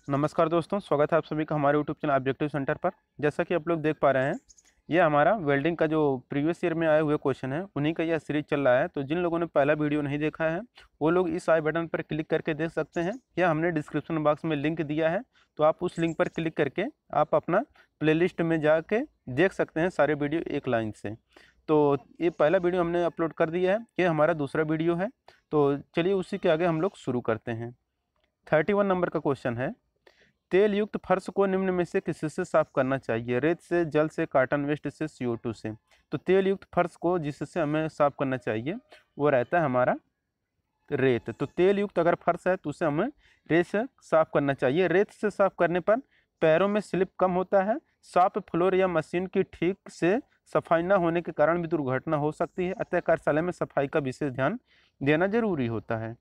नमस्कार दोस्तों, स्वागत है आप सभी का हमारे यूट्यूब चैनल ऑब्जेक्टिव सेंटर पर। जैसा कि आप लोग देख पा रहे हैं, ये हमारा वेल्डिंग का जो प्रीवियस ईयर में आए हुए क्वेश्चन है, उन्हीं का यह सीरीज चल रहा है। तो जिन लोगों ने पहला वीडियो नहीं देखा है, वो लोग इस आई बटन पर क्लिक करके देख सकते हैं, या हमने डिस्क्रिप्शन बॉक्स में लिंक दिया है, तो आप उस लिंक पर क्लिक करके आप अपना प्लेलिस्ट में जाके देख सकते हैं सारे वीडियो एक लाइन से। तो ये पहला वीडियो हमने अपलोड कर दिया है, ये हमारा दूसरा वीडियो है। तो चलिए उसी के आगे हम लोग शुरू करते हैं। 31 नंबर का क्वेश्चन है, तेल युक्त फर्श को निम्न में से किससे साफ करना चाहिए? रेत से, जल से, कॉटन वेस्ट से, CO2 से। तो तेल युक्त फर्श को जिससे हमें साफ करना चाहिए वो रहता है हमारा रेत। तो तेल युक्त अगर फर्श है तो उसे हमें रेत से साफ करना चाहिए। रेत से साफ करने पर पैरों में स्लिप कम होता है। सॉफ्ट फ्लोर या मशीन की ठीक से सफाई न होने के कारण भी दुर्घटना हो सकती है, अतः कार्यशाला में सफाई का विशेष ध्यान देना जरूरी होता है।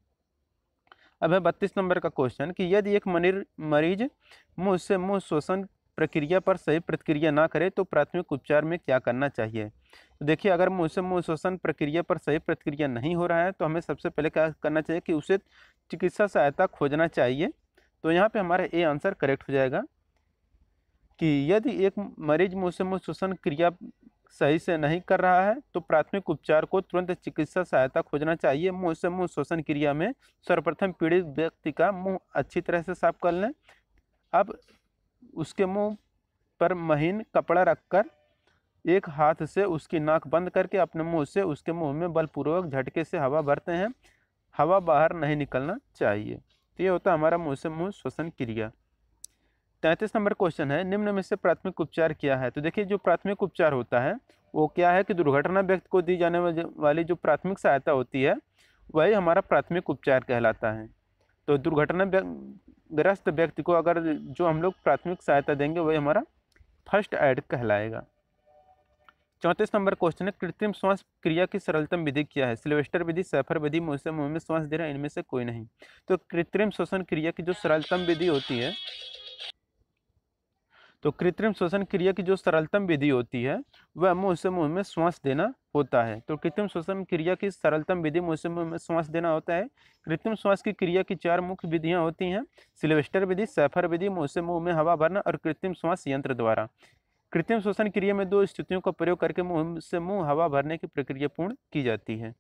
अब है 32 नंबर का क्वेश्चन कि यदि एक मरीज मुंह से मुंह श्वसन प्रक्रिया पर सही प्रतिक्रिया ना करे तो प्राथमिक उपचार में क्या करना चाहिए? तो देखिए, अगर मुंह से मुंह श्वसन प्रक्रिया पर सही प्रतिक्रिया नहीं हो रहा है तो हमें सबसे पहले क्या करना चाहिए कि उसे चिकित्सा सहायता खोजना चाहिए। तो यहाँ पे हमारा ए आंसर करेक्ट हो जाएगा कि यदि एक मरीज मुंह से मुंह श्वसन क्रिया सही से नहीं कर रहा है तो प्राथमिक उपचार को तुरंत चिकित्सा सहायता खोजना चाहिए। मुंह से मुंह श्वसन क्रिया में सर्वप्रथम पीड़ित व्यक्ति का मुंह अच्छी तरह से साफ कर लें। अब उसके मुंह पर महीन कपड़ा रखकर एक हाथ से उसकी नाक बंद करके अपने मुंह से उसके मुंह में बलपूर्वक झटके से हवा भरते हैं। हवा बाहर नहीं निकलना चाहिए। तो ये होता है हमारा मुंह से मुंह श्वसन क्रिया। 33 नंबर क्वेश्चन है, निम्न में से प्राथमिक उपचार क्या है? तो देखिए, जो प्राथमिक उपचार होता है वो क्या है कि दुर्घटना व्यक्ति को दी जाने वाली जो प्राथमिक सहायता होती है वही हमारा प्राथमिक उपचार कहलाता है। तो दुर्घटना ग्रस्त व्यक्ति को अगर जो हम लोग प्राथमिक सहायता देंगे वही हमारा फर्स्ट एड कहलाएगा। 34 नंबर क्वेश्चन है, कृत्रिम श्वास क्रिया की सरलतम विधि क्या है? सिल्वेस्टर विधि, सैफर विधि, मुंह से मुंह में श्वास देना, इनमें से कोई नहीं। तो कृत्रिम श्वसन क्रिया की जो सरलतम विधि होती है, तो कृत्रिम श्वसन क्रिया की जो सरलतम विधि होती है वह मुंह से मुंह में श्वास देना होता है। तो कृत्रिम श्वसन क्रिया की सरलतम विधि मुंह से मुंह में श्वास देना होता है। कृत्रिम श्वास की क्रिया की 4 मुख्य विधियां होती हैं: सिल्वेस्टर विधि, सैफर विधि, मुंह से मुंह में हवा भरना और कृत्रिम श्वास यंत्र द्वारा। कृत्रिम श्वसन क्रिया में 2 स्थितियों का प्रयोग करके मुंह से मुंह हवा भरने की प्रक्रिया पूर्ण की जाती है।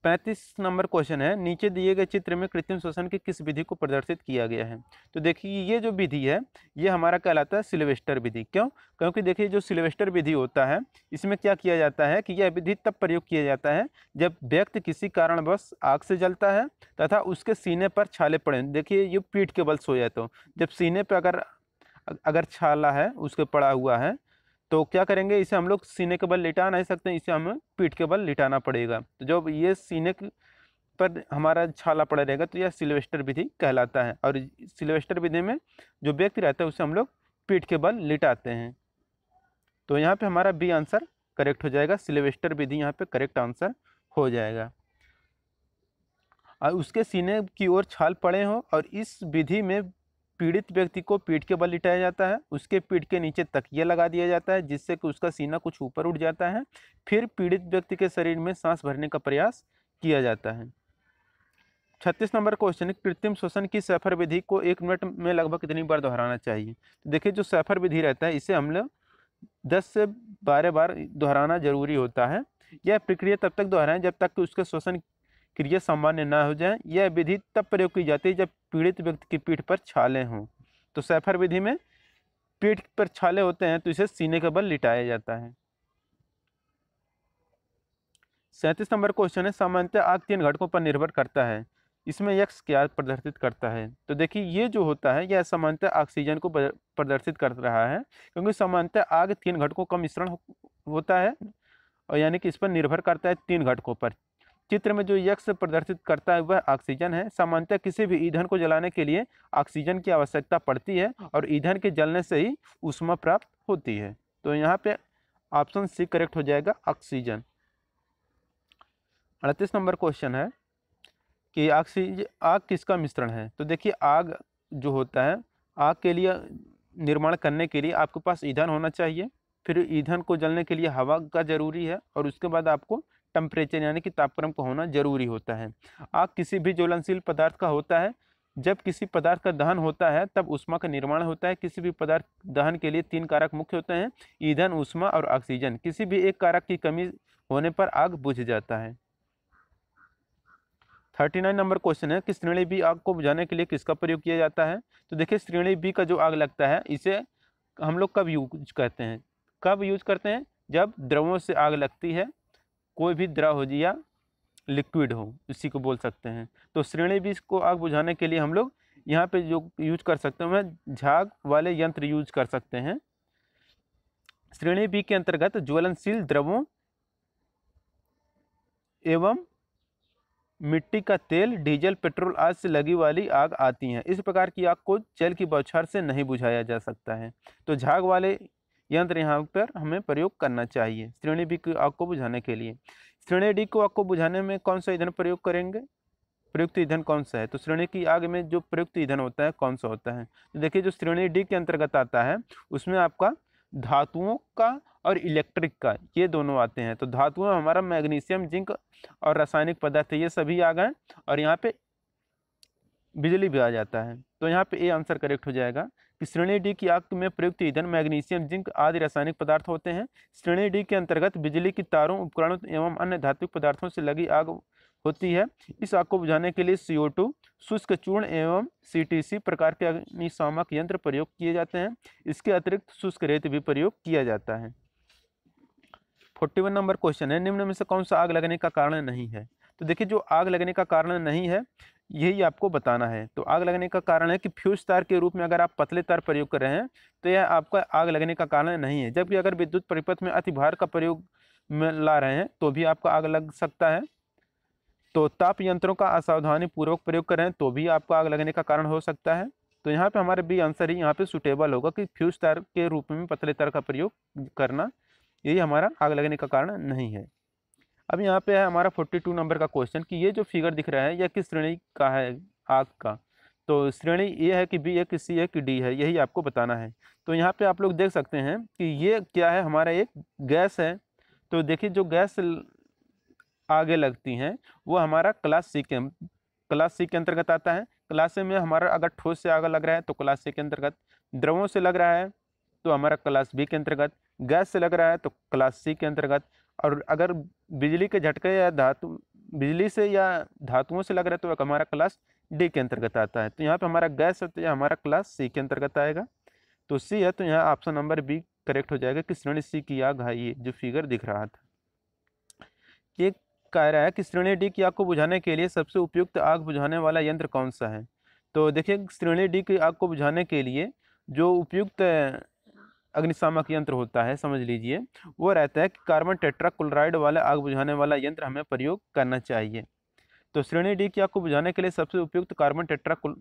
35 नंबर क्वेश्चन है, नीचे दिए गए चित्र में कृत्रिम श्वसन की किस विधि को प्रदर्शित किया गया है? तो देखिए, ये जो विधि है ये हमारा कहलाता है सिल्वेस्टर विधि। क्यों? क्योंकि देखिए, जो सिल्वेस्टर विधि होता है इसमें क्या किया जाता है कि यह विधि तब प्रयोग किया जाता है जब व्यक्ति किसी कारणवश आग से जलता है तथा उसके सीने पर छाले पड़े। देखिए, ये पीठ के बल सोया, तो जब सीने पर अगर अगर छाला है उसके पड़ा हुआ है तो क्या करेंगे, इसे हम लोग सीने के बल लिटा नहीं सकते, इसे हमें पीठ के बल लिटाना पड़ेगा। तो जब ये सीने पर हमारा छाला पड़ा रहेगा तो यह सिल्वेस्टर विधि कहलाता है। और सिल्वेस्टर विधि में जो व्यक्ति रहता है उसे हम लोग पीठ के बल लिटाते हैं। तो यहाँ पे हमारा बी आंसर करेक्ट हो जाएगा। सिल्वेस्टर विधि यहाँ पे करेक्ट आंसर हो जाएगा। और उसके सीने की ओर छाल पड़े हो और इस विधि में पीड़ित व्यक्ति को पीठ के बल लिटाया जाता है, उसके पीठ के नीचे तकिया लगा दिया जाता है जिससे कि उसका सीना कुछ ऊपर उठ जाता है। फिर पीड़ित व्यक्ति के शरीर में सांस भरने का प्रयास किया जाता है। 36 नंबर क्वेश्चन है, कृत्रिम श्वसन की सैफर विधि को 1 मिनट में लगभग कितनी बार दोहराना चाहिए? तो देखिए, जो सैफर विधि रहता है इसे हम लोग 10 से 12 बार दोहराना जरूरी होता है। यह प्रक्रिया तब तक दोहराएं जब तक कि उसके श्वसन क्रिया सामान्य न हो जाए। यह विधि तब प्रयोग की जाती है जब पीड़ित व्यक्ति की पीठ पर छाले हों। तो सैफर विधि में पीठ पर छाले होते हैं तो इसे सीने के बल लिटाया जाता है। 37 नंबर क्वेश्चन है, सामान्यतः आग 3 घटकों पर निर्भर करता है, इसमें यक्स क्या प्रदर्शित करता है? तो देखिए, ये जो होता है यह सामान्यतः ऑक्सीजन को प्रदर्शित कर रहा है, क्योंकि सामान्यतः आग 3 घटकों का मिश्रण होता है, और यानी कि इस पर निर्भर करता है 3 घटकों पर। चित्र में जो यक्स प्रदर्शित करता है वह ऑक्सीजन है। सामान्यतः किसी भी ईंधन को जलाने के लिए ऑक्सीजन की आवश्यकता पड़ती है और ईंधन के जलने से ही ऊष्मा प्राप्त होती है। तो यहाँ पे ऑप्शन सी करेक्ट हो जाएगा, ऑक्सीजन। 38 नंबर क्वेश्चन है कि आग किसका मिश्रण है? तो देखिए, आग जो होता है, आग के लिए निर्माण करने के लिए आपके पास ईंधन होना चाहिए, फिर ईंधन को जलने के लिए हवा का जरूरी है, और उसके बाद आपको टेम्परेचर यानी कि तापक्रम का होना जरूरी होता है। आग किसी भी ज्वलनशील पदार्थ का होता है जब किसी पदार्थ का दहन होता है तब ऊष्मा का निर्माण होता है। किसी भी पदार्थ दहन के लिए 3 कारक मुख्य होते हैं, ईंधन, ऊष्मा और ऑक्सीजन। किसी भी एक कारक की कमी होने पर आग बुझ जाता है। 39 नंबर क्वेश्चन है कि श्रेणी बी आग को बुझाने के लिए किसका प्रयोग किया जाता है। तो देखिए श्रेणी बी का जो आग लगता है इसे हम लोग कब यूज करते हैं, कब यूज करते हैं, जब द्रवों से आग लगती है, कोई भी द्रव हो या लिक्विड हो, इसी को बोल सकते हैं। तो श्रेणी बी को आग बुझाने के लिए हम लोग यहाँ पे जो यूज कर सकते हैं वह झाग वाले यंत्र यूज कर सकते हैं। श्रेणी बी के अंतर्गत ज्वलनशील द्रवों एवं मिट्टी का तेल, डीजल, पेट्रोल आदि से लगी वाली आग आती हैं। इस प्रकार की आग को जल की बौछार से नहीं बुझाया जा सकता है। तो झाग वाले यंत्र यहाँ पर हमें प्रयोग करना चाहिए श्रेणी बी की आग को बुझाने के लिए। श्रेणी डी को आग को बुझाने में कौन सा ईंधन प्रयोग करेंगे, प्रयुक्त ईंधन कौन सा है। तो श्रेणी की आग में जो प्रयुक्त ईंधन होता है कौन सा होता है। तो देखिए जो श्रेणी डी के अंतर्गत आता है उसमें आपका धातुओं का और इलेक्ट्रिक का ये दोनों आते हैं। तो धातुओं हमारा मैग्नीशियम, जिंक और रासायनिक पदार्थ ये सभी आ गए, और यहाँ पे बिजली भी आ जाता है। तो यहाँ पे ए आंसर करेक्ट हो जाएगा कि श्रेणी डी की आग में प्रयुक्त ईंधन मैग्नीशियम, जिंक आदि रासायनिक पदार्थ होते हैं। श्रेणी डी के अंतर्गत बिजली की तारों, उपकरणों एवं अन्य धात्विक पदार्थों से लगी आग होती है। इस आग को बुझाने के लिए CO2, शुष्क चूर्ण एवं CTC प्रकार के अग्निशामक यंत्र प्रयोग किए जाते हैं। इसके अतिरिक्त शुष्क रेत भी प्रयोग किया जाता है। 41 नंबर क्वेश्चन है, निम्न में से कौन सा आग लगने का कारण नहीं है। तो देखिए जो आग लगने का कारण नहीं है यही आपको बताना है। तो आग लगने का कारण है कि फ्यूज तार के रूप में अगर आप पतले तार प्रयोग कर रहे हैं तो यह आपका आग लगने का कारण नहीं है। जबकि अगर विद्युत परिपथ में अति भार का प्रयोग में ला रहे हैं तो भी आपका आग लग सकता है। तो ताप यंत्रों का असावधानी पूर्वक प्रयोग कर रहे हैं तो भी आपको आग लगने का कारण हो सकता है। तो यहाँ पे हमारे बी आंसर ही यहाँ पे सुटेबल होगा कि फ्यूज तार के रूप में पतले तार का प्रयोग करना यही हमारा आग लगने का कारण नहीं है। अब यहाँ पे है हमारा 42 नंबर का क्वेश्चन कि ये जो फिगर दिख रहा है यह किस श्रेणी का है आग का। तो श्रेणी ए है कि बी है कि सी है कि डी है, यही आपको बताना है। तो यहाँ पे आप लोग देख सकते हैं कि ये क्या है, हमारा एक गैस है। तो देखिए जो गैस आगे लगती हैं वो हमारा क्लास सी के अंतर्गत आता है। क्लास सी में हमारा अगर ठोस से आग लग रहा है तो क्लास सी के अंतर्गत, द्रवों से लग रहा है तो हमारा क्लास बी के अंतर्गत, गैस से लग रहा है तो क्लास सी के अंतर्गत, और अगर बिजली के झटके या बिजली से या धातुओं से लग रहा है तो हमारा क्लास डी के अंतर्गत आता है। तो यहाँ पे हमारा गैस है तो यह हमारा क्लास सी के अंतर्गत आएगा। तो सी है तो यहाँ ऑप्शन नंबर बी करेक्ट हो जाएगा कि श्रेणी सी की आग है ये जो फिगर दिख रहा था। ये कह रहा है कि श्रेणी डी की आग को बुझाने के लिए सबसे उपयुक्त आग बुझाने वाला यंत्र कौन सा है। तो देखिए श्रेणी डी की आग को बुझाने के लिए जो उपयुक्त अग्निशामक यंत्र होता है समझ लीजिए वो रहता है कि कार्बन टेट्राक्लोराइड वाला आग बुझाने वाला यंत्र हमें प्रयोग करना चाहिए। तो श्रेणी डी की आग को बुझाने के लिए सबसे उपयुक्त कार्बन टेट्राक्लोराइड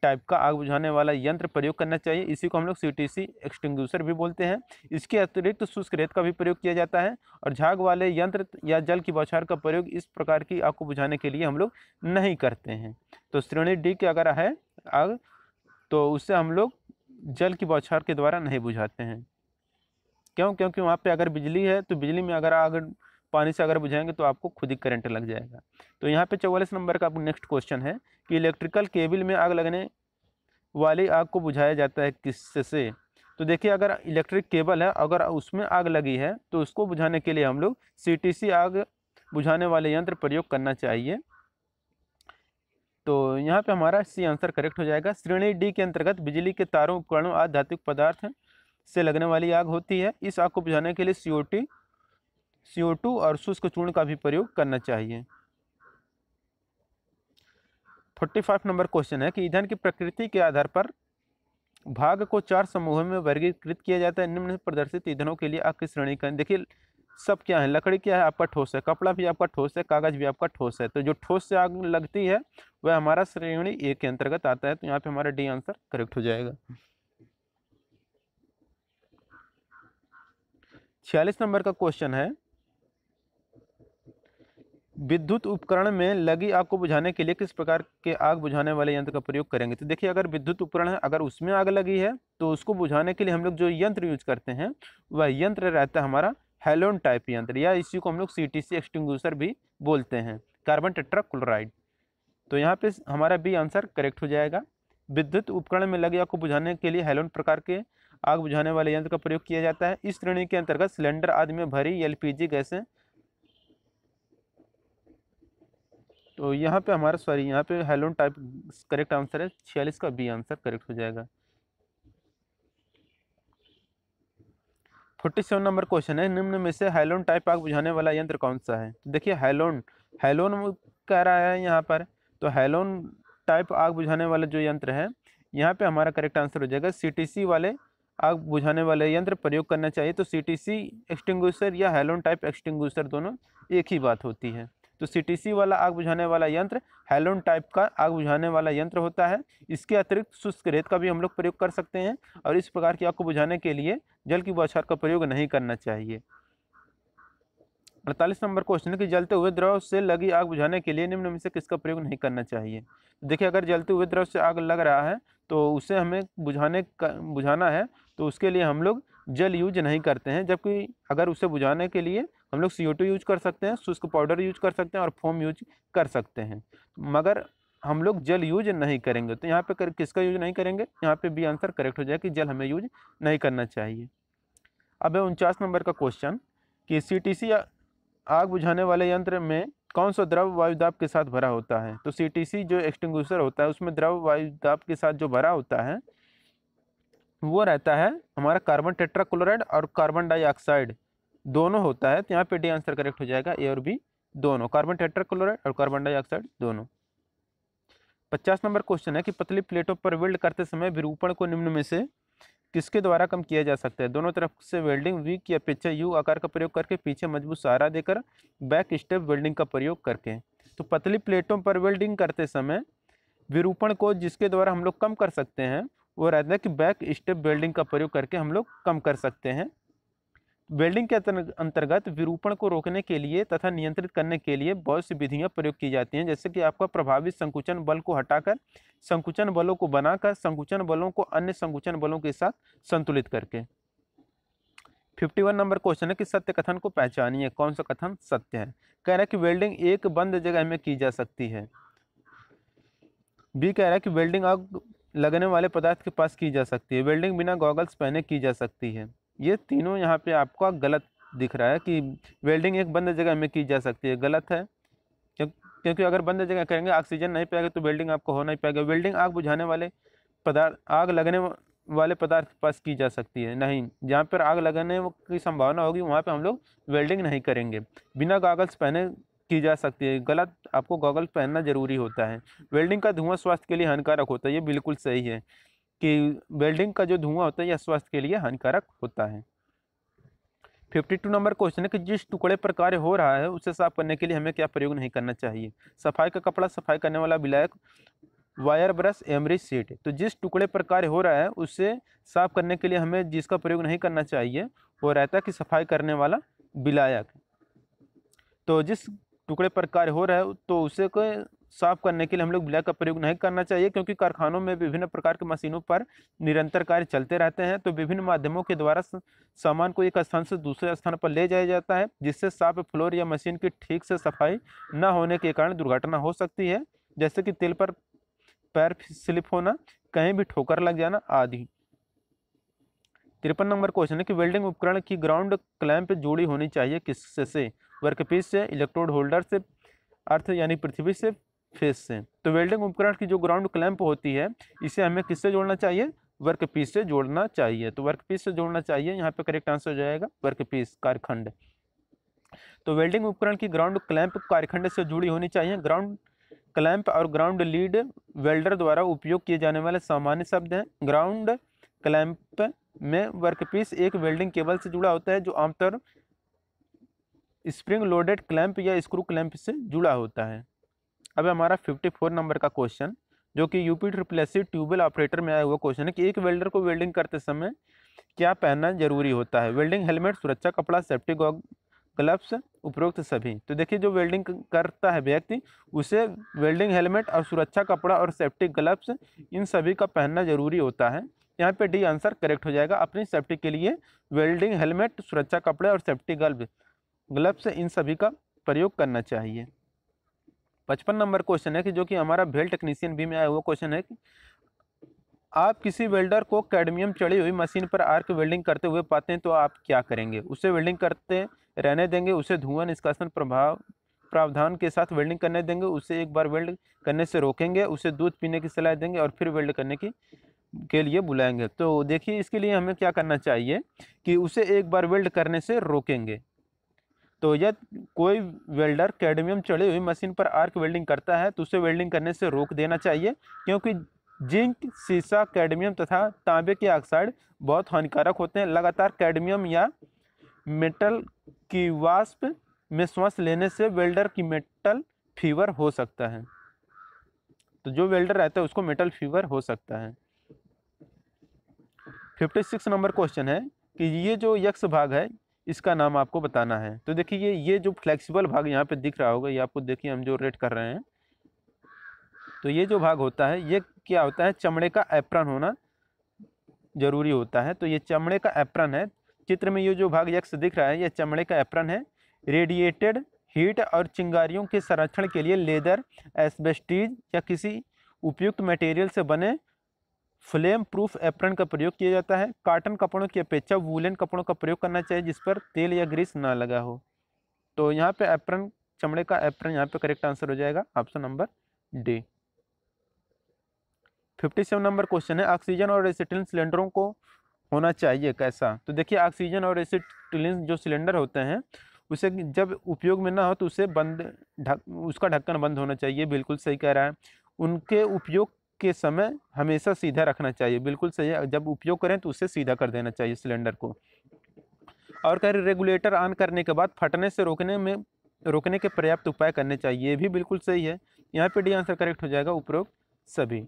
टाइप का आग बुझाने वाला यंत्र प्रयोग करना चाहिए। इसी को हम लोग CTC एक्सटिंग्विशर भी बोलते हैं। इसके अतिरिक्त शुष्क रेत का भी प्रयोग किया जाता है, और झाग वाले यंत्र या जल की बौछार का प्रयोग इस प्रकार की आग को बुझाने के लिए हम लोग नहीं करते हैं। तो श्रेणी डी की अगर है आग तो उससे हम लोग जल की बौछार के द्वारा नहीं बुझाते हैं। क्यों? क्योंकि वहाँ पे अगर बिजली है तो बिजली में अगर आग पानी से अगर बुझाएंगे तो आपको खुद ही करंट लग जाएगा। तो यहाँ पे 44 नंबर का नेक्स्ट क्वेश्चन है कि इलेक्ट्रिकल केबल में आग लगने वाली आग को बुझाया जाता है किससे। तो देखिए अगर इलेक्ट्रिक केबल है अगर उसमें आग लगी है तो उसको बुझाने के लिए हम लोग CTC आग बुझाने वाले यंत्र प्रयोग करना चाहिए। तो यहाँ पे हमारा सी आंसर करेक्ट हो जाएगा। श्रेणी डी के अंतर्गत बिजली के तारों, उपकरणों आदि धात्विक पदार्थ से लगने वाली आग होती है। इस आग को बुझाने के लिए CO2 और शुष्क चूर्ण का भी प्रयोग करना चाहिए। 45 नंबर क्वेश्चन है कि ईंधन की प्रकृति के आधार पर भाग को 4 समूहों में वर्गीकृत किया जाता है। निम्न प्रदर्शित ईंधनों के लिए आग की श्रेणी का देखिए सब क्या है, लकड़ी क्या है आपका ठोस है, कपड़ा भी आपका ठोस है, कागज भी आपका ठोस है। तो जो ठोस से आग लगती है वह हमारा श्रेणी ए के अंतर्गत आता है। तो यहाँ पे हमारा डी आंसर करेक्ट हो जाएगा। 46 नंबर का क्वेश्चन है विद्युत उपकरण में लगी आग को बुझाने के लिए किस प्रकार के आग बुझाने वाले यंत्र का प्रयोग करेंगे। तो देखिए अगर विद्युत उपकरण है अगर उसमें आग लगी है तो उसको बुझाने के लिए हम लोग जो यंत्र यूज करते हैं वह यंत्र रहता है हमारा हेलोन टाइप यंत्र, या इसी को हम लोग CTC एक्सटिंग्विशर भी बोलते हैं, कार्बन टेट्राक्लोराइड। तो यहाँ पे हमारा बी आंसर करेक्ट हो जाएगा। विद्युत उपकरण में लगे आग को बुझाने के लिए हेलोन प्रकार के आग बुझाने वाले यंत्र का प्रयोग किया जाता है। इस श्रेणी के अंतर्गत सिलेंडर आदि में भरी एलपीजी गैसें, तो यहाँ पे हमारा सॉरी यहाँ पे हेलोन टाइप करेक्ट आंसर है, 46 का बी आंसर करेक्ट हो जाएगा। 47 नंबर क्वेश्चन है, निम्न में से हेलोन टाइप आग बुझाने वाला यंत्र कौन सा है? तो देखिए हेलोन हेलोन कह रहा है यहाँ पर, तो हेलोन टाइप आग बुझाने वाला जो यंत्र है यहाँ पे हमारा करेक्ट आंसर हो जाएगा सीटीसी वाले आग बुझाने वाले यंत्र प्रयोग करना चाहिए। तो सीटीसी एक्सटिंग्विशर या हेलोन टाइप एक्सटिंग्विशर दोनों एक ही बात होती है। तो सीटीसी वाला आग बुझाने वाला यंत्र हेलोन टाइप का आग बुझाने वाला यंत्र होता है। इसके अतिरिक्त शुष्क रेत का भी हम लोग प्रयोग कर सकते हैं और इस प्रकार की आग को बुझाने के लिए जल की बौछार का प्रयोग नहीं करना चाहिए। 48 नंबर क्वेश्चन है कि जलते हुए द्रव से लगी आग बुझाने के लिए निम्न में से किसका प्रयोग नहीं करना चाहिए? देखिए अगर जलते हुए द्रव से आग लग रहा है तो उसे हमें बुझाना है, तो उसके लिए हम लोग जल यूज नहीं करते हैं, जबकि अगर उसे बुझाने के लिए हम लोग CO2 यूज कर सकते हैं, शुष्क पाउडर यूज कर सकते हैं और फोम यूज कर सकते हैं, मगर हम लोग जल यूज नहीं करेंगे। तो यहाँ पे किसका यूज नहीं करेंगे? यहाँ पे बी आंसर करेक्ट हो जाएगा कि जल हमें यूज नहीं करना चाहिए। अब है 49 नंबर का क्वेश्चन कि सीटीसी आग बुझाने वाले यंत्र में कौन सा द्रव वायुदाब के साथ भरा होता है? तो सीटीसी जो एक्सटिंग्विशर होता है उसमें द्रव वायुदाब के साथ जो भरा होता है वो रहता है हमारा कार्बन टेट्राक्लोराइड और कार्बन डाइऑक्साइड दोनों होता है। तो यहाँ पे डी आंसर करेक्ट हो जाएगा, ए और बी दोनों, कार्बन टेट्राक्लोराइड और कार्बन डाइऑक्साइड दोनों। 50 नंबर क्वेश्चन है कि पतली प्लेटों पर वेल्ड करते समय विरूपण को निम्न में से किसके द्वारा कम किया जा सकता है? दोनों तरफ से वेल्डिंग, वी की अपेक्षा यू आकार का प्रयोग करके, पीछे मजबूत सहारा देकर, बैक स्टेप वेल्डिंग का प्रयोग करके। तो पतली प्लेटों पर वेल्डिंग करते समय विरूपण को जिसके द्वारा हम लोग कम कर सकते हैं वो रहता है कि बैक स्टेप वेल्डिंग का प्रयोग करके हम लोग कम कर सकते हैं। वेल्डिंग के अंतर्गत विरूपण को रोकने के लिए तथा नियंत्रित करने के लिए बहुत सी विधियां प्रयोग की जाती हैं, जैसे कि आपका प्रभावित संकुचन बल को हटाकर संकुचन बलों को बनाकर संकुचन बलों को अन्य संकुचन बलों के साथ संतुलित करके। 51 नंबर क्वेश्चन है कि सत्य कथन को पहचानिए, कौन सा कथन सत्य है? कह रहा है कि वेल्डिंग एक बंद जगह में की जा सकती है। बी कह रहा है कि वेल्डिंग आग लगने वाले पदार्थ के पास की जा सकती है। वेल्डिंग बिना गॉगल्स पहने की जा सकती है। ये तीनों यहाँ पे आपका गलत दिख रहा है कि वेल्डिंग एक बंद जगह में की जा सकती है, गलत है। क्योंकि अगर बंद जगह करेंगे ऑक्सीजन नहीं पाएगा तो वेल्डिंग आपको हो नहीं पाएगा। वेल्डिंग आग बुझाने वाले पदार्थ, आग लगने वाले पदार्थ के पास की जा सकती है नहीं, जहाँ पर आग लगने की संभावना होगी वहाँ पे हम लोग वेल्डिंग नहीं करेंगे। बिना गॉगल्स पहने की जा सकती है, गलत, आपको गॉगल्स पहनना जरूरी होता है। वेल्डिंग का धुआं स्वास्थ्य के लिए हानिकारक होता है, ये बिल्कुल सही है कि वेल्डिंग का जो धुआं होता है यह स्वास्थ्य के लिए हानिकारक होता है। 52 नंबर क्वेश्चन है कि जिस टुकड़े पर कार्य हो रहा है उसे साफ करने के लिए हमें क्या प्रयोग नहीं करना चाहिए? सफाई का कपड़ा, सफाई करने वाला विलायक, वायर ब्रश, एमरी शीट। तो जिस टुकड़े पर कार्य हो रहा है उसे साफ करने के लिए हमें जिसका प्रयोग नहीं करना चाहिए वो रहता है कि सफाई करने वाला विलायक। तो जिस टुकड़े पर कार्य हो रहा है तो उसे को साफ करने के लिए हम लोग विलायक का प्रयोग नहीं करना चाहिए, क्योंकि कारखानों में विभिन्न प्रकार के मशीनों पर निरंतर कार्य चलते रहते हैं। तो विभिन्न माध्यमों के द्वारा सामान को एक स्थान से दूसरे स्थान पर ले जाया जाता है, जिससे साफ फ्लोर या मशीन की ठीक से सफाई न होने के कारण दुर्घटना हो सकती है, जैसे कि तेल पर पैर स्लिप होना, कहीं भी ठोकर लग जाना आदि। 53 नंबर क्वेश्चन है कि वेल्डिंग उपकरण की ग्राउंड क्लैंप जोड़ी होनी चाहिए किससे? वर्कपीस से, इलेक्ट्रोड होल्डर से, अर्थ यानी पृथ्वी से, फेस से। तो वेल्डिंग उपकरण की जो ग्राउंड क्लैंप होती है इसे हमें किससे जोड़ना चाहिए? वर्कपीस से जोड़ना चाहिए। तो वर्कपीस से जोड़ना चाहिए, यहाँ पे करेक्ट आंसर हो जाएगा वर्कपीस, कार्यखंड। तो वेल्डिंग उपकरण की ग्राउंड क्लैंप कार्यखंड से जुड़ी होनी चाहिए। ग्राउंड क्लैंप और ग्राउंड लीड वेल्डर द्वारा उपयोग किए जाने वाले सामान्य शब्द हैं। ग्राउंड क्लैंप में वर्कपीस एक वेल्डिंग केबल से जुड़ा होता है जो आमतौर स्प्रिंग लोडेड क्लैंप या स्क्रू क्लैंप से जुड़ा होता है। अब हमारा 54 नंबर का क्वेश्चन जो कि UPSSC ट्यूबवेल ऑपरेटर में आया हुआ क्वेश्चन है कि एक वेल्डर को वेल्डिंग करते समय क्या पहनना जरूरी होता है? वेल्डिंग हेलमेट, सुरक्षा कपड़ा, सेफ्टी ग्लव्स, उपरोक्त सभी। तो देखिए जो वेल्डिंग करता है व्यक्ति उसे वेल्डिंग हेलमेट और सुरक्षा कपड़ा और सेफ्टी ग्लव्स इन सभी का पहनना जरूरी होता है। यहाँ पे डी आंसर करेक्ट हो जाएगा। अपनी सेफ्टी के लिए वेल्डिंग हेलमेट, सुरक्षा कपड़े और सेफ्टी ग्लव्स इन सभी का प्रयोग करना चाहिए। 55 नंबर क्वेश्चन है कि जो कि हमारा वेल्ड टेक्नीशियन बी में आया हुआ क्वेश्चन है कि आप किसी वेल्डर को कैडमियम चढ़ी हुई मशीन पर आर्क वेल्डिंग करते हुए पाते हैं तो आप क्या करेंगे? उसे वेल्डिंग करते रहने देंगे, उसे धुआं निष्कासन प्रावधान के साथ वेल्डिंग करने देंगे, उसे एक बार वेल्ड करने से रोकेंगे, उसे दूध पीने की सलाह देंगे और फिर वेल्ड करने के लिए बुलाएंगे। तो देखिए इसके लिए हमें क्या करना चाहिए कि उसे एक बार वेल्ड करने से रोकेंगे। तो यदि कोई वेल्डर कैडमियम चढ़ी हुई मशीन पर आर्क वेल्डिंग करता है तो उसे वेल्डिंग करने से रोक देना चाहिए, क्योंकि जिंक, सीसा, कैडमियम तथा तांबे के ऑक्साइड बहुत हानिकारक होते हैं। लगातार कैडमियम या मेटल की वाष्प में श्वास लेने से वेल्डर की मेटल फीवर हो सकता है। तो जो वेल्डर रहता है उसको मेटल फीवर हो सकता है। 56 नंबर क्वेश्चन है कि ये जो यक्स भाग है इसका नाम आपको बताना है। तो देखिए ये जो फ्लेक्सिबल भाग यहाँ पे दिख रहा होगा, ये आपको देखिए हम जो रेड कर रहे हैं, तो ये जो भाग होता है ये क्या होता है, चमड़े का एप्रन होना जरूरी होता है। तो ये चमड़े का एप्रन है। चित्र में ये जो भाग यक्स दिख रहा है ये चमड़े का एप्रन है। रेडिएटेड हीट और चिंगारियों के संरक्षण के लिए लेदर, एस्बेस्टीज या किसी उपयुक्त मटेरियल से बने फ्लेम प्रूफ एप्रन का प्रयोग किया जाता है। कॉटन कपड़ों की अपेक्षा वूलन कपड़ों का प्रयोग करना चाहिए जिस पर तेल या ग्रीस ना लगा हो। तो यहाँ पे एप्रन, चमड़े का एप्रन यहाँ पे करेक्ट आंसर हो जाएगा option number D. 57 number question है ऑक्सीजन और एसिटिलीन सिलेंडरों को होना चाहिए कैसा? तो देखिए ऑक्सीजन और एसिटिलीन जो सिलेंडर होते हैं उसे जब उपयोग में ना हो तो उसे उसका ढक्कन बंद होना चाहिए, बिल्कुल सही कह रहा है। उनके उपयोग के समय हमेशा सीधा रखना चाहिए, बिल्कुल सही है। जब उपयोग करें तो उसे सीधा कर देना चाहिए सिलेंडर को। और कह रहे रेगुलेटर ऑन करने के बाद फटने से रोकने के पर्याप्त उपाय करने चाहिए, ये भी बिल्कुल सही है। यहाँ पे डी आंसर करेक्ट हो जाएगा उपरोक्त सभी।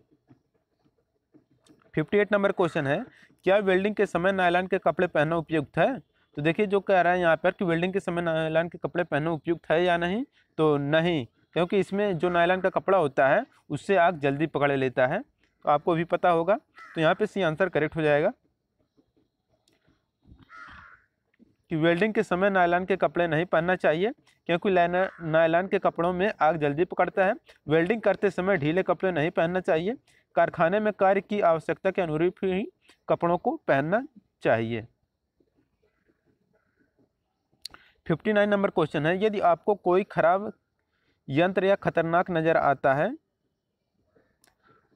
58 नंबर क्वेश्चन है क्या वेल्डिंग के समय नायलॉन के कपड़े पहनना उपयुक्त है? तो देखिए जो कह रहा है यहाँ पर कि वेल्डिंग के समय नायलॉन के कपड़े पहनना उपयुक्त है या नहीं, तो नहीं, क्योंकि इसमें जो नायलॉन का कपड़ा होता है उससे आग जल्दी पकड़ लेता है, तो आपको भी पता होगा। तो यहाँ पे सी आंसर करेक्ट हो जाएगा कि वेल्डिंग के समय नायलॉन के कपड़े नहीं पहनना चाहिए, क्योंकि नायलॉन के कपड़ों में आग जल्दी पकड़ता है। वेल्डिंग करते समय ढीले कपड़े नहीं पहनना चाहिए। कारखाने में कार्य की आवश्यकता के अनुरूप ही कपड़ों को पहनना चाहिए। 59 नंबर क्वेश्चन है यदि आपको कोई खराब यंत्र या खतरनाक नजर आता है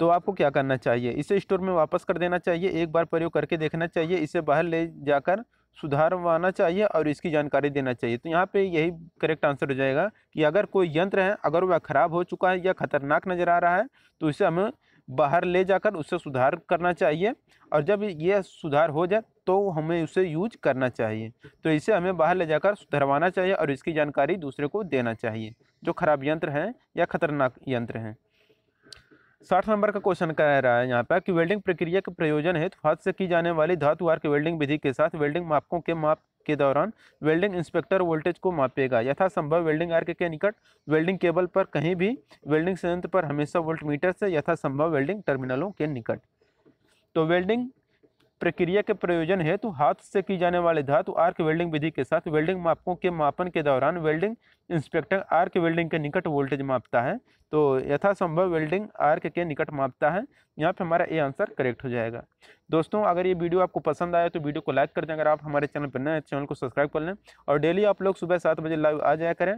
तो आपको क्या करना चाहिए? इसे स्टोर में वापस कर देना चाहिए, एक बार प्रयोग करके देखना चाहिए, इसे बाहर ले जाकर सुधारवाना चाहिए और इसकी जानकारी देना चाहिए। तो यहाँ पे यही करेक्ट आंसर हो जाएगा कि अगर कोई यंत्र है, अगर वह खराब हो चुका है या खतरनाक नज़र आ रहा है तो इसे हमें बाहर ले जाकर उससे सुधार करना चाहिए, और जब ये सुधार हो जाए तो हमें उसे यूज करना चाहिए। तो इसे हमें बाहर ले जाकर सुधरवाना चाहिए और इसकी जानकारी दूसरे को देना चाहिए जो खराब यंत्र हैं या खतरनाक यंत्र हैं। 60 नंबर का क्वेश्चन कह रहा है यहाँ पर कि वेल्डिंग प्रक्रिया के प्रयोजन हेतु हाथ से की जाने वाली धातु आर्क वेल्डिंग विधि के साथ वेल्डिंग मापकों के माप के दौरान वेल्डिंग इंस्पेक्टर वोल्टेज को मापेगा। यथासंभव वेल्डिंग आर्क के निकट, वेल्डिंग केबल पर कहीं भी, वेल्डिंग संयंत्र पर हमेशा वोल्टमीटर से, यथासंभव वेल्डिंग टर्मिनलों के निकट। तो वेल्डिंग प्रक्रिया के प्रयोजन हेतु हाथ से की जाने वाली धातु आर्क वेल्डिंग विधि के साथ वेल्डिंग मापकों के मापन के दौरान वेल्डिंग इंस्पेक्टर आर्क वेल्डिंग के निकट वोल्टेज मापता है। तो यथासंभव वेल्डिंग आर्क के निकट मापता है। यहाँ पे हमारा ए आंसर करेक्ट हो जाएगा। दोस्तों अगर ये वीडियो आपको पसंद आया तो वीडियो को लाइक कर दें। अगर आप हमारे चैनल पर नए हैं चैनल को सब्सक्राइब कर लें, और डेली आप लोग सुबह 7 बजे लाइव आ जाया करें।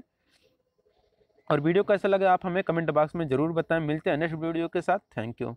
और वीडियो कैसा लगा आप हमें कमेंट बॉक्स में ज़रूर बताएं। मिलते हैं नेक्स्ट वीडियो के साथ। Thank you.